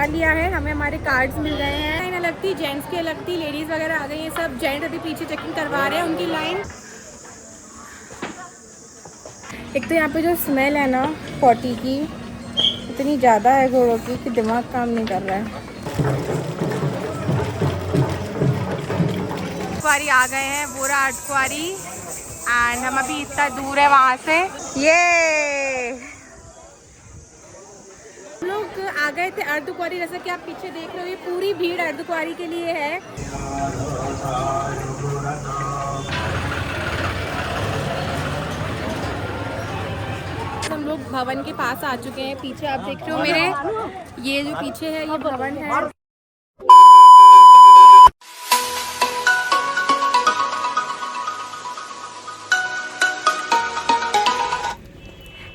करवा लिया है, हमें हमारे कार्ड्स मिल गए हैं। लाइन अलग थी, जेंट्स की अलग थी, लेडीज़ वगैरह आ गई हैं सब। जेंट्स अभी पीछे चेकिंग करवा रहे हैं उनकी लाइन। एक तो यहाँ पे जो स्मेल है ना पॉटी की इतनी ज़्यादा है घोड़ों की कि दिमाग काम नहीं कर रहा है। कुआरी आ गए हैं, बोरा आर्ट कुआरी, एंड हम अभी इतना दूर है वहाँ से। ये हम लोग आ गए थे अर्धकुंवारी, जैसा कि आप पीछे देख रहे हो ये पूरी भीड़ अर्धकुंवारी के लिए है। हम लोग भवन के पास आ चुके हैं। पीछे आप देख रहे हो मेरे, ये जो पीछे है ये भवन है।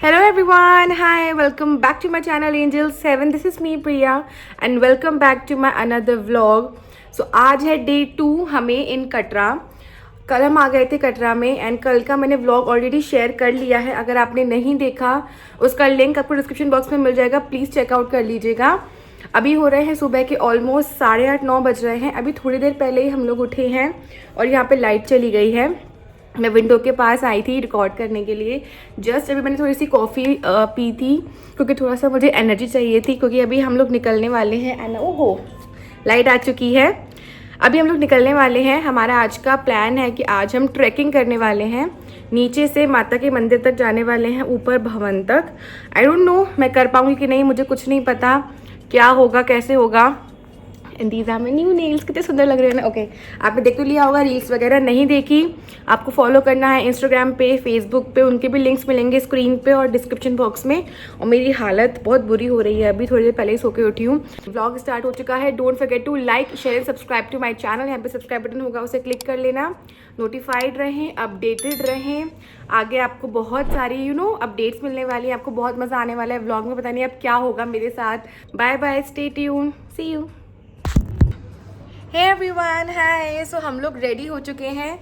Hello everyone, hi, welcome back to my channel Angel 7. This is me Priya and welcome back to my another vlog. So आज है डे 2 हमें इन कटरा। कल हम आ गए थे कटरा में एंड कल का मैंने व्लॉग ऑलरेडी शेयर कर लिया है। अगर आपने नहीं देखा उसका लिंक आपको डिस्क्रिप्शन बॉक्स में मिल जाएगा, प्लीज़ चेकआउट कर लीजिएगा। अभी हो रहे हैं सुबह के ऑलमोस्ट 8:30-9 बज रहे हैं। अभी थोड़ी देर पहले ही हम लोग उठे हैं और यहाँ पे लाइट चली गई है। मैं विंडो के पास आई थी रिकॉर्ड करने के लिए। जस्ट अभी मैंने थोड़ी सी कॉफ़ी पी थी क्योंकि थोड़ा सा मुझे एनर्जी चाहिए थी, क्योंकि अभी हम लोग निकलने वाले हैं। एंड ओहो लाइट आ चुकी है। अभी हम लोग निकलने वाले हैं। हमारा आज का प्लान है कि आज हम ट्रैकिंग करने वाले हैं, नीचे से माता के मंदिर तक जाने वाले हैं, ऊपर भवन तक। आई डोंट नो मैं कर पाऊँगी कि नहीं, मुझे कुछ नहीं पता क्या होगा कैसे होगा। And these are my new nails, कितने सुंदर लग रहे हैं ना। ओके आपने देख तो लिया होगा, रील्स वगैरह नहीं देखी आपको फॉलो करना है इंस्टाग्राम पे, फेसबुक पे, उनके भी लिंक्स मिलेंगे स्क्रीन पे और डिस्क्रिप्शन बॉक्स में। और मेरी हालत बहुत बुरी हो रही है, अभी थोड़ी देर पहले ही सो के उठी हूँ। व्लॉग स्टार्ट हो चुका है। Don't forget to like share and subscribe to my channel. यहाँ पे सब्सक्राइब बटन होगा, उसे क्लिक कर लेना। नोटिफाइड रहें, अपडेटेड रहें। आगे आपको बहुत सारी अपडेट्स मिलने वाली है, आपको बहुत मज़ा आने वाला है व्लॉग में। पता नहीं अब क्या होगा मेरे साथ। Bye bye, stay tuned, see you. Hey everyone, hi. So हम लोग रेडी हो चुके हैं।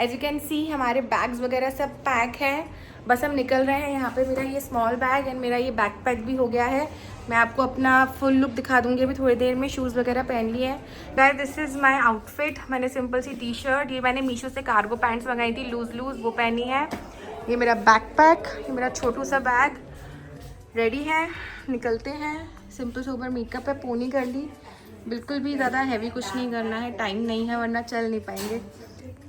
एज यू कैन सी हमारे बैग्स वगैरह सब पैक है, बस हम निकल रहे हैं। यहाँ पे मेरा ये स्मॉल बैग एंड मेरा ये बैकपैक भी हो गया है। मैं आपको अपना फुल लुक दिखा दूंगी अभी थोड़ी देर में। शूज़ वगैरह पहन लिए हैं। Guys this is my outfit. मैंने सिंपल सी टी शर्ट, ये मैंने मीशो से कार्गो पैंट्स मंगाई थी लूज़ वो पहनी है। ये मेरा बैकपैक, ये मेरा छोटू सा बैग रेडी है। निकलते हैं। सिंपल सोबर मेकअप है, पोनी कर ली, बिल्कुल भी ज़्यादा हैवी कुछ नहीं करना है, टाइम नहीं है वरना चल नहीं पाएंगे।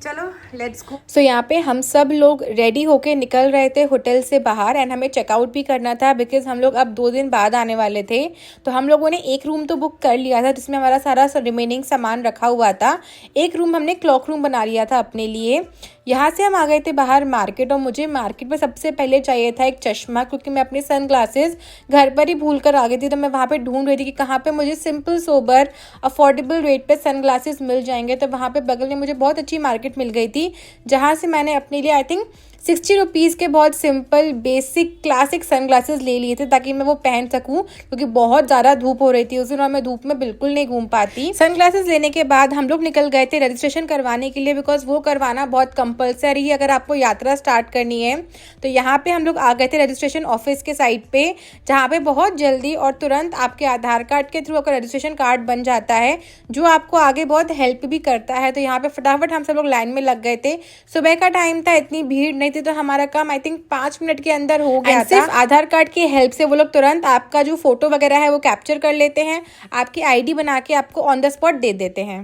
चलो लेट्स गो। सो यहाँ पे हम सब लोग रेडी होके निकल रहे थे होटल से बाहर एंड हमें चेकआउट भी करना था बिकॉज हम लोग अब 2 दिन बाद आने वाले थे। तो हम लोगों ने एक रूम तो बुक कर लिया था जिसमें हमारा सारा रिमेनिंग सामान रखा हुआ था। एक रूम हमने क्लॉक रूम बना लिया था अपने लिए। यहाँ से हम आ गए थे बाहर मार्केट, और मुझे मार्केट में सबसे पहले चाहिए था एक चश्मा, क्योंकि मैं अपने सन ग्लासेस घर पर ही भूल कर आ गई थी। तो मैं वहाँ पे ढूंढ रही थी कि कहाँ पे मुझे सिंपल सोबर अफोर्डेबल रेट पे सन ग्लासेस मिल जाएंगे। तो वहाँ पे बगल में मुझे बहुत अच्छी मार्केट मिल गई थी, जहाँ से मैंने अपने लिए आई थिंक 60 रुपीज़ के बहुत simple basic classic sunglasses ले लिए थे ताकि मैं वो पहन सकूं, क्योंकि बहुत ज़्यादा धूप हो रही थी उस दिन और मैं धूप में बिल्कुल नहीं घूम पाती। सन ग्लासेस लेने के बाद हम लोग निकल गए थे रजिस्ट्रेशन करवाने के लिए, बिकॉज वो करवाना बहुत कंपलसरी है अगर आपको यात्रा स्टार्ट करनी है। तो यहाँ पे हम लोग आ गए थे रजिस्ट्रेशन ऑफिस के साइट पे, जहाँ पे बहुत जल्दी और तुरंत आपके आधार कार्ड के थ्रू आपका रजिस्ट्रेशन कार्ड बन जाता है, जो आपको आगे बहुत हेल्प भी करता है। तो यहाँ पे फटाफट हम सब लोग लाइन में लग गए थे। सुबह का टाइम था, इतनी भीड़ नहीं थी, तो हमारा काम आई थिंक 5 मिनट के अंदर हो गया था। सिर्फ आधार कार्ड की हेल्प से वो लोग तुरंत आपका जो फोटो वगैरह है वो कैप्चर कर लेते हैं, आपकी आईडी बना के आपको ऑन द स्पॉट दे देते हैं।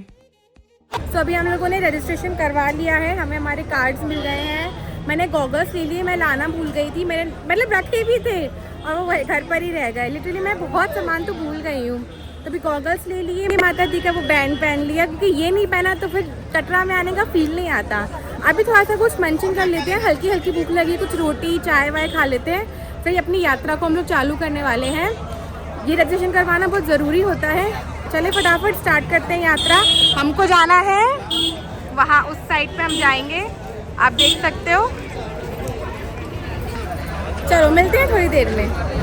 तो अभी हम लोगों ने रजिस्ट्रेशन करवा लिया है, हमें हमारे कार्ड्स मिल गए हैं। मैंने गॉगल्स ले लिए, मैं लाना भूल गई थी, मेरे मतलब रखे भी थे और वो घर पर ही रह गए। लिटरली मैं बहुत सामान तो भूल गई हूँ। तो अभी गॉगल्स ले लिए, माता दी का वो बैंड पहन लिया, क्योंकि ये नहीं पहना तो फिर कटरा में आने का फील नहीं आता। अभी थोड़ा सा कुछ मंचिंग कर लेते हैं, हल्की हल्की भूख लगी, कुछ रोटी चाय वाय खा लेते हैं, फिर अपनी यात्रा को हम लोग चालू करने वाले हैं। ये रजिस्ट्रेशन करवाना बहुत ज़रूरी होता है। चले फटाफट स्टार्ट करते हैं यात्रा। हमको जाना है वहाँ उस साइड पे हम जाएंगे, आप देख सकते हो। चलो मिलते हैं थोड़ी देर में।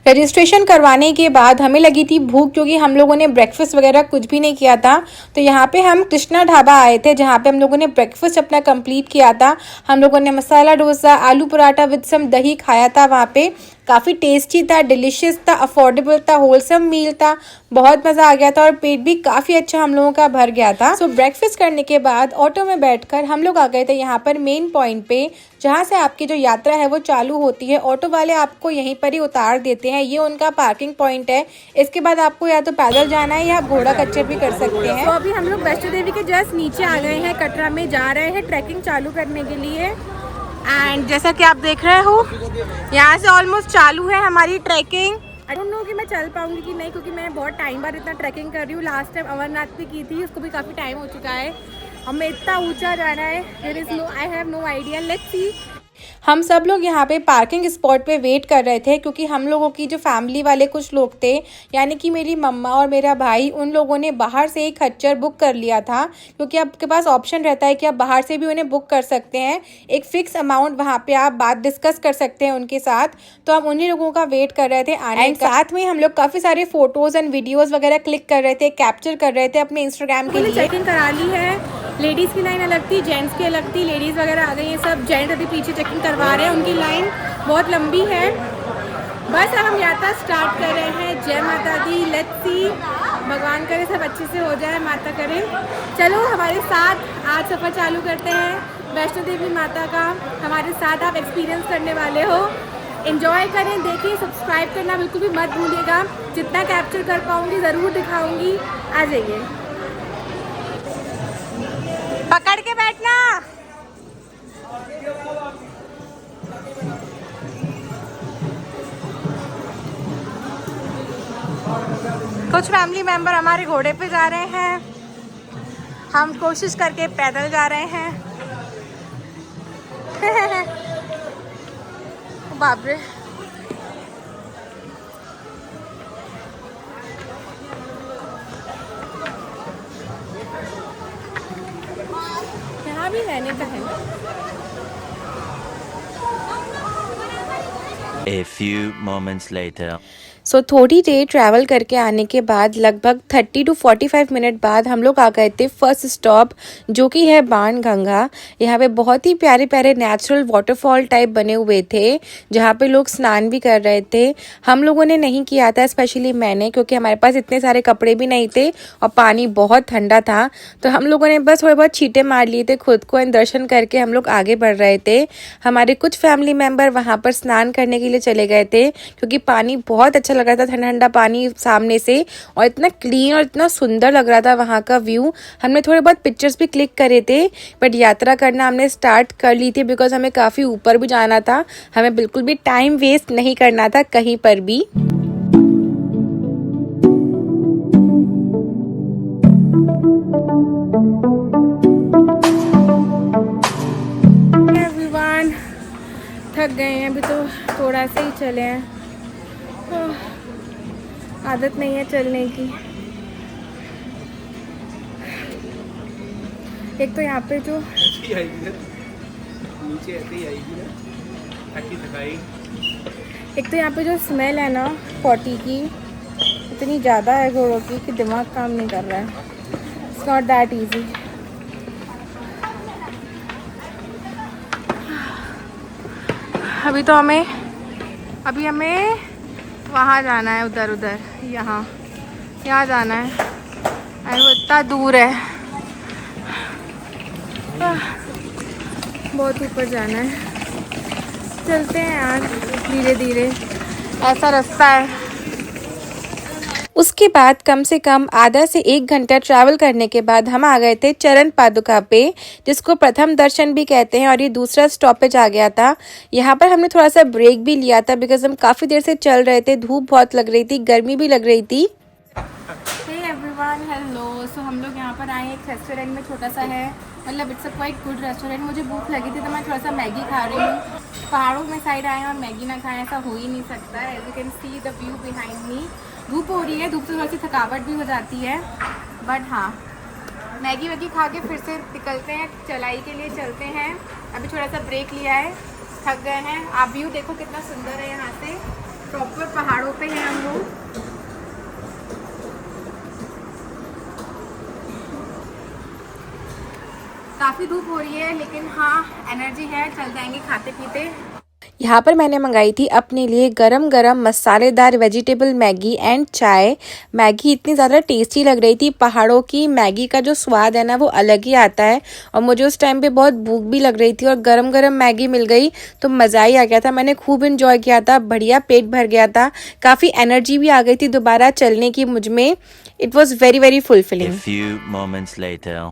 रजिस्ट्रेशन करवाने के बाद हमें लगी थी भूख, क्योंकि हम लोगों ने ब्रेकफास्ट वगैरह कुछ भी नहीं किया था। तो यहाँ पे हम कृष्णा ढाबा आए थे, जहाँ पे हम लोगों ने ब्रेकफास्ट अपना कंप्लीट किया था। हम लोगों ने मसाला डोसा, आलू पराठा विद सम दही खाया था वहाँ पे। काफ़ी टेस्टी था, डिलीशियस था, अफोर्डेबल था, होलसम मील था, बहुत मज़ा आ गया था और पेट भी काफ़ी अच्छा हम लोगों का भर गया था। सो ब्रेकफास्ट करने के बाद ऑटो में बैठकर हम लोग आ गए थे यहाँ पर मेन पॉइंट पे, जहाँ से आपकी जो यात्रा है वो चालू होती है। ऑटो वाले आपको यहीं पर ही उतार देते हैं, ये उनका पार्किंग पॉइंट है। इसके बाद आपको या तो पैदल जाना है या आप घोड़ा खच्चर भी कर सकते हैं। तो अभी हम लोग वैष्णो देवी के जस्ट नीचे आ गए हैं, कटरा में जा रहे हैं ट्रैकिंग चालू करने के लिए। एंड जैसा कि आप देख रहे हो यहाँ से ऑलमोस्ट चालू है हमारी ट्रैकिंग। आई डोंट नो कि मैं चल पाऊंगी कि नहीं, क्योंकि मैं बहुत टाइम बाद इतना ट्रैकिंग कर रही हूँ। लास्ट टाइम अमरनाथ भी की थी, उसको भी काफ़ी टाइम हो चुका है। हमें इतना ऊंचा जाना है, I have no idea, let's see. हम सब लोग यहाँ पे पार्किंग स्पॉट पे वेट कर रहे थे, क्योंकि हम लोगों की जो फैमिली वाले कुछ लोग थे, यानी कि मेरी मम्मा और मेरा भाई, उन लोगों ने बाहर से एक खच्चर बुक कर लिया था, क्योंकि आपके पास ऑप्शन रहता है कि आप बाहर से भी उन्हें बुक कर सकते हैं। एक फिक्स अमाउंट वहाँ पे आप बात डिस्कस कर सकते हैं उनके साथ। तो हम उन्हीं लोगों का वेट कर रहे थे आने का। साथ में हम लोग काफ़ी सारे फोटोज़ एंड वीडियोज़ वगैरह क्लिक कर रहे थे, कैप्चर कर रहे थे अपने इंस्टाग्राम के लिए। चेकिंग करा ली है, लेडीज़ की लाइन अलग थी, जेंट्स की अलग थी। लेडीज़ वगैरह आ गई हैं सब, जेंट्स अभी पीछे चेकिंग करवा रहे हैं, उनकी लाइन बहुत लंबी है। बस अब हम यात्रा स्टार्ट कर रहे हैं। जय माता दी, लेट्स सी, भगवान करे सब अच्छे से हो जाए, माता करे। चलो हमारे साथ आज सफ़र चालू करते हैं वैष्णो देवी माता का। हमारे साथ आप एक्सपीरियंस करने वाले हो, एंजॉय करें, देखिए, सब्सक्राइब करना बिल्कुल भी मत भूलिएगा। जितना कैप्चर कर पाऊँगी ज़रूर दिखाऊँगी। आ जाइए, पकड़ के बैठना। कुछ फैमिली मेंबर हमारे घोड़े पे जा रहे हैं, हम कोशिश करके पैदल जा रहे हैं। बाप रे, यहाँ भी रहने का है। A few moments later. सो थोड़ी देर ट्रैवल करके आने के बाद लगभग 30 to 45 मिनट बाद हम लोग आ गए थे फर्स्ट स्टॉप, जो कि है बाणगंगा। यहाँ पे बहुत ही प्यारे प्यारे नेचुरल वाटरफॉल टाइप बने हुए थे, जहाँ पे लोग स्नान भी कर रहे थे। हम लोगों ने नहीं किया था, स्पेशली मैंने, क्योंकि हमारे पास इतने सारे कपड़े भी नहीं थे और पानी बहुत ठंडा था। तो हम लोगों ने बस थोड़े बहुत छींटे मार लिए थे खुद को, एंड दर्शन करके हम लोग आगे बढ़ रहे थे। हमारे कुछ फैमिली मेम्बर वहाँ पर स्नान करने के लिए चले गए थे, क्योंकि पानी बहुत अच्छा लग रहा था, ठंडा ठंडा पानी सामने से, और इतना क्लीन और इतना सुंदर लग रहा था वहाँ का व्यू। हमने थोड़े बहुत पिक्चर्स भी क्लिक करे थे, बट यात्रा करना हमने स्टार्ट कर ली थी, बिकॉज हमें काफ़ी ऊपर भी जाना था। हमें बिल्कुल भी टाइम वेस्ट नहीं करना था कहीं पर भी। एवरीवन, थक गए हैं, अभी तो थोड़ा सा ही चले हैं, आदत नहीं है चलने की। एक तो यहाँ पे जो नीचे ऐसे ही आएगी ना, थकी थकाई। एक तो यहाँ पे जो स्मेल है ना पॉटी की, इतनी ज़्यादा है घोड़ों की कि दिमाग काम नहीं कर रहा है। It's not that easy. अभी हमें वहाँ जाना है, उधर यहाँ जाना है, और वो इतना दूर है, बहुत ऊपर जाना है। चलते हैं यार धीरे धीरे, ऐसा रास्ता है। उसके बाद कम से कम आधा से 1 घंटा ट्रैवल करने के बाद हम आ गए थे चरण पादुका पे, जिसको प्रथम दर्शन भी कहते हैं, और ये दूसरा स्टॉपेज आ गया था। यहाँ पर हमने थोड़ा सा ब्रेक भी लिया था, बिकॉज हम काफ़ी देर से चल रहे थे, धूप बहुत लग रही थी, गर्मी भी लग रही थी। Hey everyone, hello. सो हम लोग यहाँ पर आए, एक रेस्टोरेंट में, छोटा सा है, मतलब it's a quite good restaurant. मुझे भूख लगी थी तो मैं थोड़ा सा मैगी खा रही हूँ। पहाड़ों में साइड आए और मैगी ना खाएं, ऐसा हो ही नहीं सकता। As you can see the view behind me. धूप हो रही है, धूप से थोड़ी सी थकावट भी हो जाती है, बट हाँ, मैगी वैगी खा के फिर से निकलते हैं, चलाई के लिए चलते हैं। अभी थोड़ा सा ब्रेक लिया है, थक गए हैं। आप व्यू देखो कितना सुंदर है, यहाँ से प्रॉपर पहाड़ों पे हैं हम लोग। काफ़ी धूप हो रही है, लेकिन हाँ एनर्जी है, चल जाएंगे खाते पीते। यहाँ पर मैंने मंगाई थी अपने लिए गरम गरम मसालेदार वेजिटेबल मैगी एंड चाय। मैगी इतनी ज़्यादा टेस्टी लग रही थी। पहाड़ों की मैगी का जो स्वाद है ना वो अलग ही आता है। और मुझे उस टाइम पे बहुत भूख भी लग रही थी और गरम गरम मैगी मिल गई तो मज़ा ही आ गया था। मैंने खूब इन्जॉय किया था, बढ़िया पेट भर गया था, काफ़ी एनर्जी भी आ गई थी दोबारा चलने की मुझ में। It was very very A fulfilling. few moments later.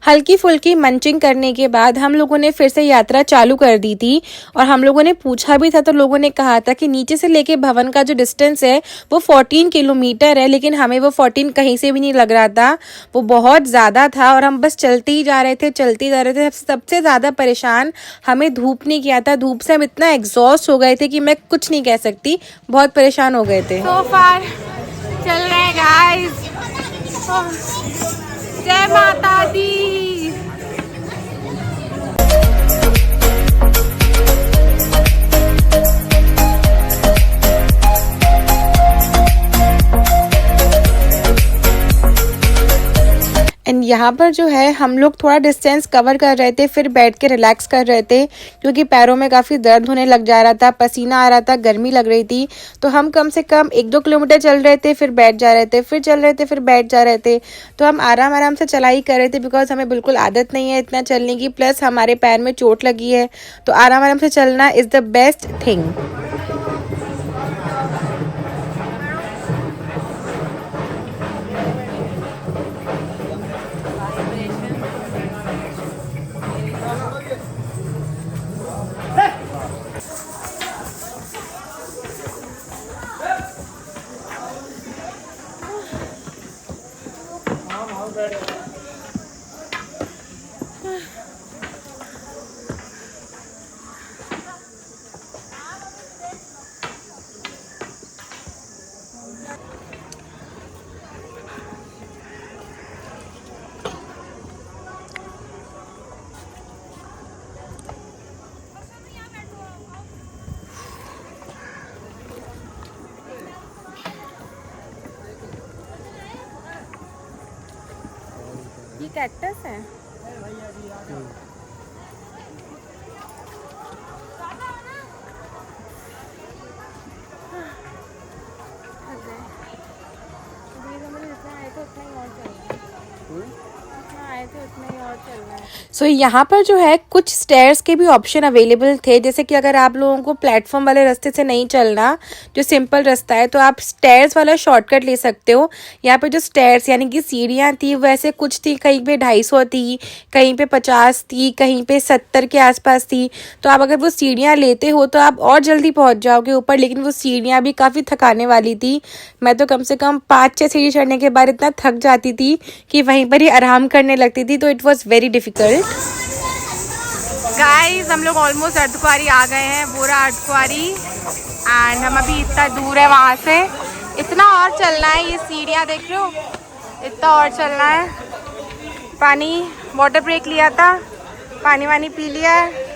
हल्की फुल्की मंचिंग करने के बाद हम लोगों ने फिर से यात्रा चालू कर दी थी। और हम लोगों ने पूछा भी था तो लोगों ने कहा था कि नीचे से लेके भवन का जो डिस्टेंस है वो 14 किलोमीटर है, लेकिन हमें वो 14 कहीं से भी नहीं लग रहा था, वो बहुत ज़्यादा था। और हम बस चलते ही जा रहे थे, चलते ही जा रहे थे। सबसे ज़्यादा परेशान हमें धूप ने किया था। धूप से हम इतना एग्जॉस्ट हो गए थे कि मैं कुछ नहीं कह सकती, बहुत परेशान हो गए थे। So far चल रहे हैं गाइस। जय माता दी। एंड यहाँ पर जो है हम लोग थोड़ा डिस्टेंस कवर कर रहे थे, फिर बैठ के रिलैक्स कर रहे थे क्योंकि पैरों में काफ़ी दर्द होने लग जा रहा था, पसीना आ रहा था, गर्मी लग रही थी। तो हम कम से कम 1-2 किलोमीटर चल रहे थे, फिर बैठ जा रहे थे, फिर चल रहे थे, फिर बैठ जा रहे थे। तो हम आराम आराम से चलाई कर रहे थे बिकॉज हमें बिल्कुल आदत नहीं है इतना चलने की, प्लस हमारे पैर में चोट लगी है। तो आराम आराम से चलना इज़ द बेस्ट थिंग। ये कैक्टस है। सो यहाँ पर जो है कुछ स्टेयर्स के भी ऑप्शन अवेलेबल थे, जैसे कि अगर आप लोगों को प्लेटफॉर्म वाले रास्ते से नहीं चलना, जो सिंपल रास्ता है, तो आप स्टेयर्स वाला शॉर्टकट ले सकते हो। यहाँ पे जो स्टेयर्स यानी कि सीढ़ियाँ थी वैसे कुछ थी, कहीं पे 250 थी, कहीं पे 50 थी, कहीं पे 70 के आसपास थी। तो आप अगर वो सीढ़ियाँ लेते हो तो आप और जल्दी पहुँच जाओगे ऊपर, लेकिन वो सीढ़ियाँ भी काफ़ी थकाने वाली थी। मैं तो कम से कम 5-6 सीढ़ी चढ़ने के बाद इतना थक जाती थी कि वहीं पर ही आराम करने लगती थी। तो it was very difficult. Guys हम लोग ऑलमोस्ट अर्धकुंवारी आ गए हैं, बोरा अर्धकुंवारी। एंड हम अभी इतना दूर है वहाँ से, इतना और चलना है। ये सीढ़ियाँ देख रहे हो, इतना और चलना है। पानी, वाटर ब्रेक लिया था, पानी वानी पी लिया है,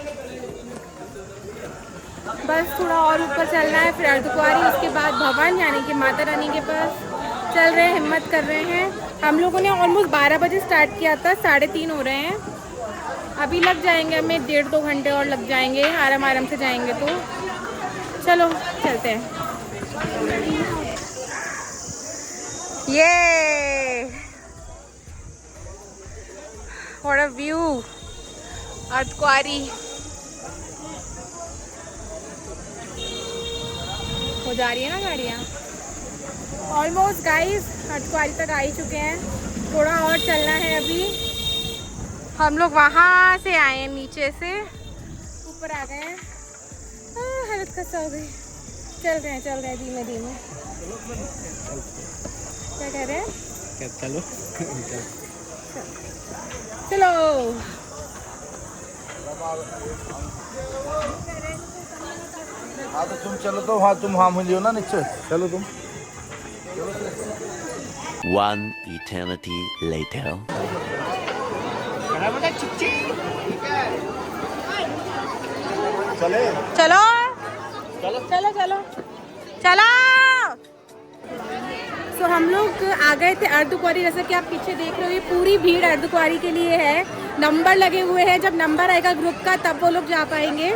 बस थोड़ा और ऊपर चलना है, फिर अर्धकुंवारी, उसके बाद भवन यानी कि माता रानी के पास चल रहे हैं, हिम्मत कर रहे हैं। हम लोगों ने ऑलमोस्ट 12 बजे स्टार्ट किया था, 3:30 हो रहे हैं। अभी लग जाएंगे हमें 1.5-2 घंटे और लग जाएंगे, आराम आराम से जाएंगे। तो चलो चलते हैं। ये व्हाट अ व्यू, अर्धकुंवारी हो जा रही है ना गाड़ियाँ। ऑलमोस्ट गाइस अर्धकुंवारी तक आ ही चुके हैं, थोड़ा और चलना है अभी। हम लोग वहाँ से आए हैं, नीचे से ऊपर आ गए हैं। हालत खस्ता हो गई। चल रहे हैं धीमे धीमे। क्या कह रहे हैं? चलो चलो। हाँ तो तुम चलो, तो हाँ तुम हाँ मिलियो ना नीचे, चलो तुम। One eternity later. चले चलो चलो चलो चलो। सो हम लोग आ गए थे अर्धकुंवारी। जैसे कि आप पीछे देख रहे हो, ये पूरी भीड़ अर्धकुंवारी के लिए है। नंबर लगे हुए हैं, जब नंबर आएगा ग्रुप का तब वो लोग जा पाएंगे।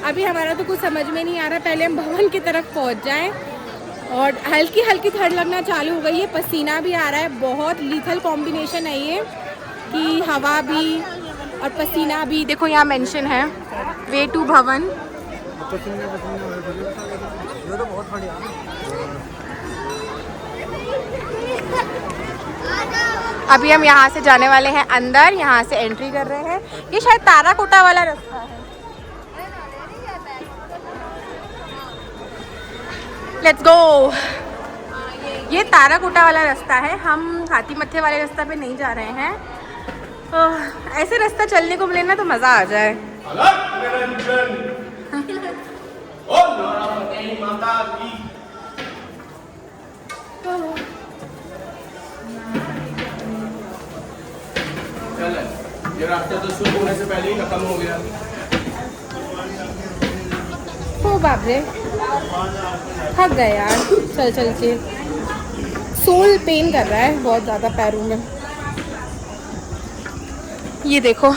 अभी हमारा तो कुछ समझ में नहीं आ रहा, पहले हम भवन की तरफ पहुंच जाएं। और हल्की हल्की ठंड लगना चालू हो गई है, पसीना भी आ रहा है। बहुत लीथल कॉम्बिनेशन है ये कि हवा भी और पसीना भी। देखो यहाँ मेंशन है वे टू भवन। अभी हम यहाँ से जाने वाले हैं अंदर, यहाँ से एंट्री कर रहे हैं। ये शायद ताराकोटा वाला रास्ता है। Let's go. ये ताराकोटा वाला रास्ता है, हम हाथी मत्थे वाले रास्ता पे नहीं जा रहे हैं। ऐसे रास्ता चलने को मिले ना तो मज़ा आ जाए। ये रास्ता तो शुरू होने से पहले ही खत्म हो गया। ओ बाप रे, थक गए यार चल चल के। सोल पेन कर रहा है बहुत ज़्यादा पैरों में। ये देखो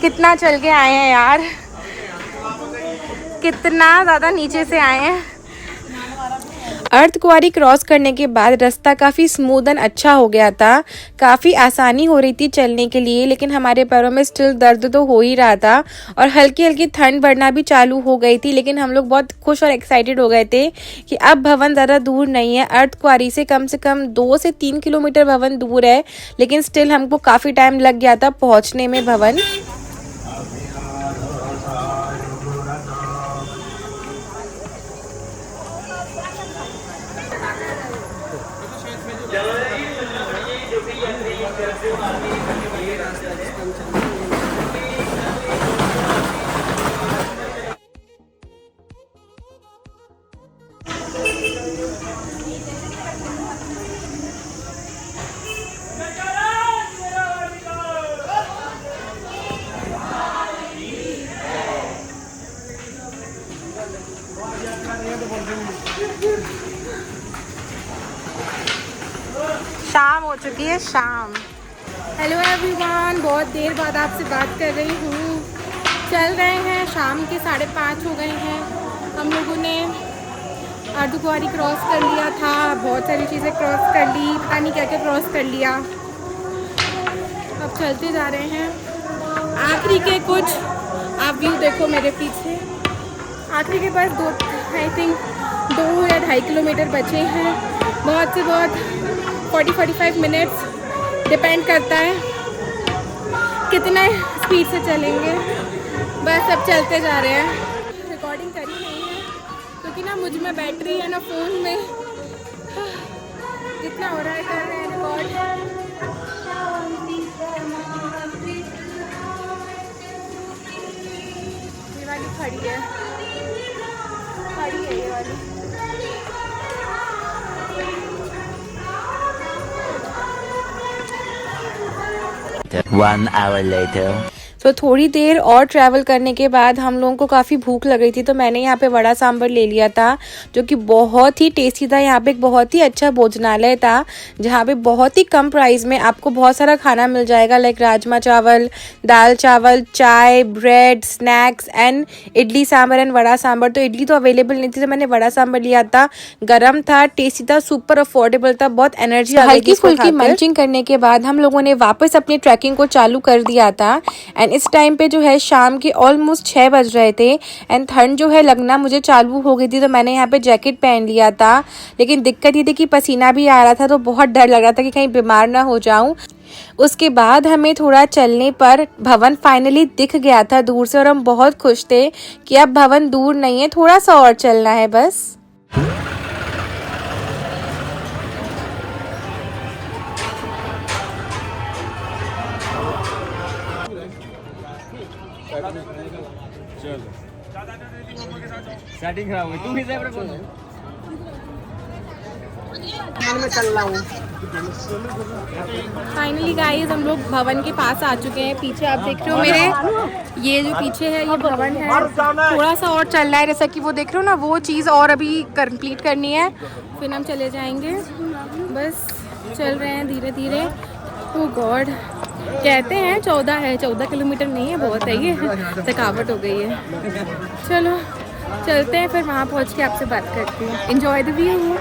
कितना चल के आए हैं यार, कितना ज़्यादा नीचे से आए हैं। अर्धकुंवारी क्रॉस करने के बाद रास्ता काफ़ी स्मूथ एंड अच्छा हो गया था। काफ़ी आसानी हो रही थी चलने के लिए, लेकिन हमारे पैरों में स्टिल दर्द तो हो ही रहा था और हल्की हल्की ठंड बढ़ना भी चालू हो गई थी। लेकिन हम लोग बहुत खुश और एक्साइटेड हो गए थे कि अब भवन ज़्यादा दूर नहीं है। अर्धकुंवारी से कम 2 से 3 किलोमीटर भवन दूर है, लेकिन स्टिल हमको काफ़ी टाइम लग गया था पहुँचने में भवन। शाम हो चुकी है, शाम। हेलो एवरीवन, बहुत देर बाद आपसे बात कर रही हूँ। चल रहे हैं, शाम के 5:30 हो गए हैं। हम लोगों ने अर्धकुंवारी क्रॉस कर लिया था, बहुत सारी चीज़ें क्रॉस कर ली, पता नहीं क्या क्या क्रॉस कर लिया। अब चलते जा रहे हैं। आखिरी के कुछ आप व्यू देखो मेरे पीछे। आखिरी के पास 2 या 2.5 किलोमीटर बचे हैं। बहुत से बहुत 40-45 मिनट्स डिपेंड करता है कितने स्पीड से चलेंगे। बस अब चलते जा रहे हैं। रिकॉर्डिंग करी नहीं है क्योंकि ना मुझ में बैटरी है ना फ़ोन में। जितना हो रहा है कर रहे हैं रिकॉर्ड। ये वाली खड़ी है ये वाली। 1 hour later. तो थोड़ी देर और ट्रैवल करने के बाद हम लोगों को काफ़ी भूख लग रही थी, तो मैंने यहाँ पे वड़ा सांभर ले लिया था जो कि बहुत ही टेस्टी था। यहाँ पे एक बहुत ही अच्छा भोजनालय था जहाँ पे बहुत ही कम प्राइस में आपको बहुत सारा खाना मिल जाएगा, लाइक राजमा चावल, दाल चावल, चाय, bread, snacks and idli sambar and vada sambar. तो इडली तो अवेलेबल नहीं थी तो मैंने वड़ा सांभर लिया था। गर्म था, टेस्टी था, सुपर अफोर्डेबल था, बहुत एनर्जी। हल्की फुल्की मंचिंग करने के बाद हम लोगों ने वापस अपनी ट्रैकिंग को चालू कर दिया था। एंड इस टाइम पे जो है शाम के ऑलमोस्ट 6 बज रहे थे एंड ठंड जो है लगना मुझे चालू हो गई थी। तो मैंने यहाँ पे जैकेट पहन लिया था, लेकिन दिक्कत ये थी कि पसीना भी आ रहा था, तो बहुत डर लग रहा था कि कहीं बीमार ना हो जाऊं। उसके बाद हमें थोड़ा चलने पर भवन फाइनली दिख गया था दूर से और हम बहुत खुश थे कि अब भवन दूर नहीं है, थोड़ा सा और चलना है बस। सेटिंग खराब हुई, तू भी ज़ेब्रा बोल। फाइनली गाइस हम लोग भवन के पास आ चुके हैं। पीछे आप देख रहे हो मेरे, ये जो पीछे है ये भवन है। थोड़ा सा और चलना है, जैसा कि वो देख रहे हो ना, वो चीज़ और अभी कंप्लीट करनी है, फिर हम चले जाएंगे। बस चल रहे हैं धीरे धीरे। ओह गॉड, कहते हैं 14 है, 14 किलोमीटर नहीं है, बहुत है ये, थकावट हो गई है। चलो चलते हैं फिर, वहाँ पहुँच के आपसे बात करते हैं। Enjoy the view.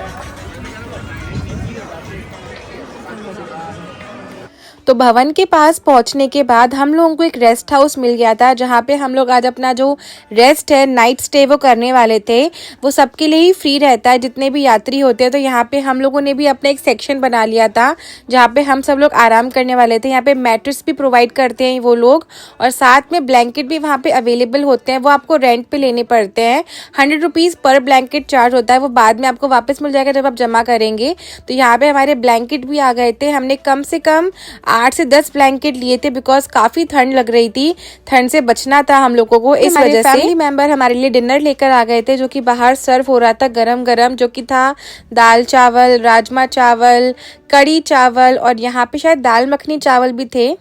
तो भवन के पास पहुंचने के बाद हम लोगों को एक रेस्ट हाउस मिल गया था, जहां पे हम लोग आज अपना जो रेस्ट है, नाइट स्टे वो करने वाले थे। वो सबके लिए ही फ्री रहता है, जितने भी यात्री होते हैं। तो यहाँ पे हम लोगों ने भी अपना एक सेक्शन बना लिया था, जहाँ पे हम सब लोग आराम करने वाले थे। यहाँ पे मैट्रेस भी प्रोवाइड करते हैं वो लोग, और साथ में ब्लैंकेट भी वहाँ पे अवेलेबल होते हैं। वो आपको रेंट पे लेने पड़ते हैं। 100 रुपीज़ पर ब्लैंकेट चार्ज होता है, वो बाद में आपको वापस मिल जाएगा जब आप जमा करेंगे। तो यहाँ पे हमारे ब्लैंकेट भी आ गए थे। हमने कम से कम 8 से 10 ब्लैंकेट लिए थे, बिकॉज काफी ठंड लग रही थी। ठंड से बचना था हम लोगों को, इस वजह से फैमिली मेंबर हमारे लिए डिनर लेकर आ गए थे, जो कि बाहर सर्व हो रहा था गरम गरम, जो कि था दाल चावल, राजमा चावल, कड़ी चावल, और यहाँ पे शायद दाल मखनी चावल भी थे।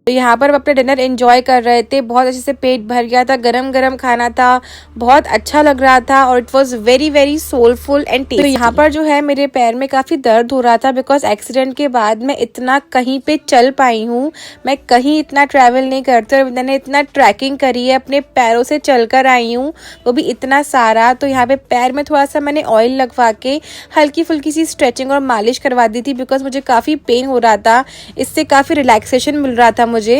तो यहाँ पर हम अपना डिनर एंजॉय कर रहे थे। बहुत अच्छे से पेट भर गया था, गरम गरम खाना था, बहुत अच्छा लग रहा था, और it was very very soulful and tasty. तो यहाँ पर जो है मेरे पैर में काफ़ी दर्द हो रहा था, बिकॉज एक्सीडेंट के बाद मैं इतना कहीं पे चल पाई हूँ। मैं कहीं इतना ट्रैवल नहीं करती, और मैंने इतना ट्रैकिंग करी है, अपने पैरों से चल कर आई हूँ, वो भी इतना सारा। तो यहाँ पे पैर में थोड़ा सा मैंने ऑयल लगवा के हल्की फुल्की सी स्ट्रेचिंग और मालिश करवा दी थी, बिकॉज मुझे काफ़ी पेन हो रहा था। इससे काफ़ी रिलैक्सेशन मिल रहा था मुझे।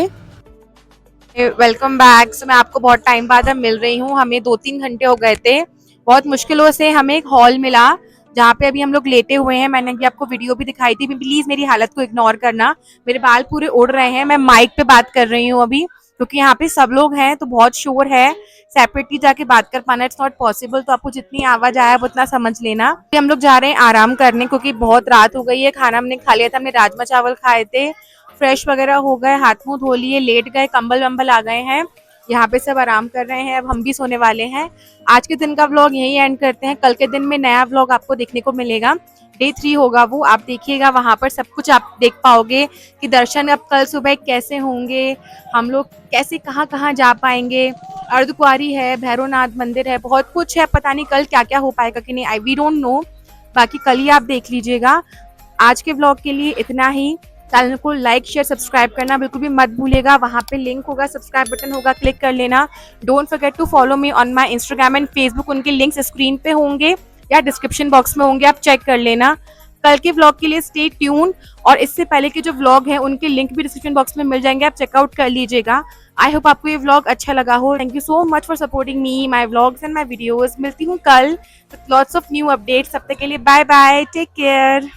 Welcome back. सो मैं आपको बहुत टाइम बाद अब मिल रही हूँ। हमें 2-3 घंटे हो गए थे, बहुत मुश्किलों से हमें एक हॉल मिला, जहाँ पे अभी हम लोग लेटे हुए हैं। मैंने अभी आपको वीडियो भी दिखाई थी, प्लीज मेरी हालत को इग्नोर करना। मेरे बाल पूरे उड़ रहे हैं। मैं माइक पे बात कर रही हूँ अभी, क्योंकि यहाँ पे सब लोग हैं, तो बहुत शोर है। सेपरेटली जाके बात कर पाना इट्स नॉट पॉसिबल, तो आपको जितनी आवाज आया वो उतना समझ लेना। हम लोग जा रहे हैं आराम करने, क्योंकि बहुत रात हो गई है। खाना हमने खा लिया था, हमने राजमा चावल खाए थे, फ्रेश वगैरह हो गए, हाथ मुंह धो लिए, लेट गए, कंबल वंबल आ गए हैं। यहाँ पे सब आराम कर रहे हैं, अब हम भी सोने वाले हैं। आज के दिन का व्लॉग यही एंड करते हैं। कल के दिन में नया व्लॉग आपको देखने को मिलेगा। Day 3 होगा वो, आप देखिएगा, वहां पर सब कुछ आप देख पाओगे कि दर्शन अब कल सुबह कैसे होंगे, हम लोग कैसे कहाँ कहाँ जा पाएंगे। अर्धकुंवारी है, भैरवनाथ मंदिर है, बहुत कुछ है। पता नहीं कल क्या क्या हो पाएगा कि नहीं, वी डोंट नो। बाकी कल ही आप देख लीजिएगा। आज के व्लॉग के लिए इतना ही। चैनल को लाइक शेयर सब्सक्राइब करना बिल्कुल भी मत भूलिएगा। वहाँ पे लिंक होगा, सब्सक्राइब बटन होगा, क्लिक कर लेना। Don't forget to follow me on my Instagram and Facebook. उनके लिंक्स स्क्रीन पे होंगे या डिस्क्रिप्शन बॉक्स में होंगे, आप चेक कर लेना। कल के व्लॉग के लिए स्टे ट्यून, और इससे पहले के जो व्लॉग हैं उनके लिंक भी डिस्क्रिप्शन बॉक्स में मिल जाएंगे, आप चेकआउट कर लीजिएगा। आई होप आपको ये व्लॉग अच्छा लगा हो। Thank you so much for supporting me, my vlogs and my videos. मिलती हूँ कल with lots of new updates. तब तक के लिए बाय बाय, टेक केयर।